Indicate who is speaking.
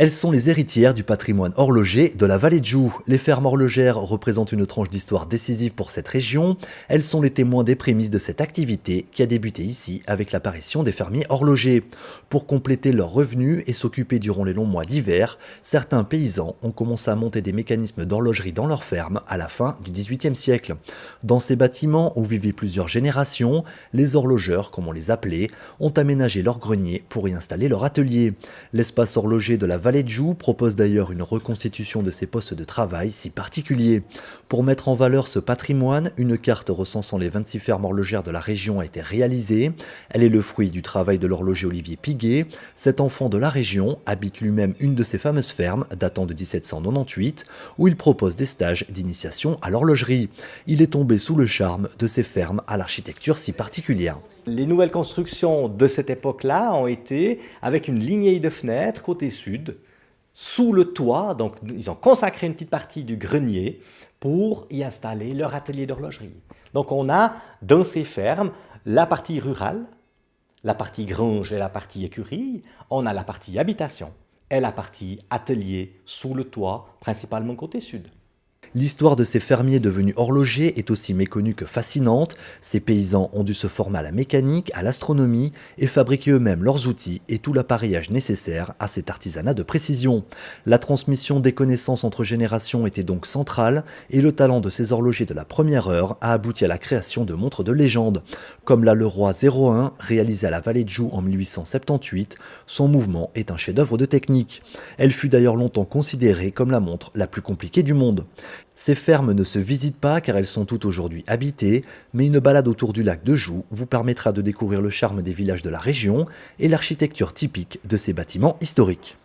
Speaker 1: Elles sont les héritières du patrimoine horloger de la vallée de Joux. Les fermes horlogères représentent une tranche d'histoire décisive pour cette région. Elles sont les témoins des prémices de cette activité qui a débuté ici avec l'apparition des fermiers horlogers. Pour compléter leurs revenus et s'occuper durant les longs mois d'hiver, certains paysans ont commencé à monter des mécanismes d'horlogerie dans leurs fermes à la fin du XVIIIe siècle. Dans ces bâtiments où vivaient plusieurs générations, les horlogeurs, comme on les appelait, ont aménagé leur grenier pour y installer leur atelier. L'espace horloger de la vallée de Joux propose d'ailleurs une reconstitution de ces postes de travail si particuliers. Pour mettre en valeur ce patrimoine, une carte recensant les 26 fermes horlogères de la région a été réalisée. Elle est le fruit du travail de l'horloger Olivier Piguet. Cet enfant de la région habite lui-même une de ces fameuses fermes datant de 1798 où il propose des stages d'initiation à l'horlogerie. Il est tombé sous le charme de ces fermes à l'architecture si particulière.
Speaker 2: Les nouvelles constructions de cette époque-là ont été avec une lignée de fenêtres côté sud, sous le toit. Donc ils ont consacré une petite partie du grenier pour y installer leur atelier d'horlogerie. Donc on a dans ces fermes la partie rurale, la partie grange et la partie écurie. On a la partie habitation et la partie atelier sous le toit, principalement côté sud.
Speaker 1: L'histoire de ces fermiers devenus horlogers est aussi méconnue que fascinante. Ces paysans ont dû se former à la mécanique, à l'astronomie et fabriquer eux-mêmes leurs outils et tout l'appareillage nécessaire à cet artisanat de précision. La transmission des connaissances entre générations était donc centrale et le talent de ces horlogers de la première heure a abouti à la création de montres de légende. Comme la Leroy 01, réalisée à la Vallée de Joux en 1878, son mouvement est un chef-d'œuvre de technique. Elle fut d'ailleurs longtemps considérée comme la montre la plus compliquée du monde. Ces fermes ne se visitent pas car elles sont toutes aujourd'hui habitées, mais une balade autour du lac de Joux vous permettra de découvrir le charme des villages de la région et l'architecture typique de ces bâtiments historiques.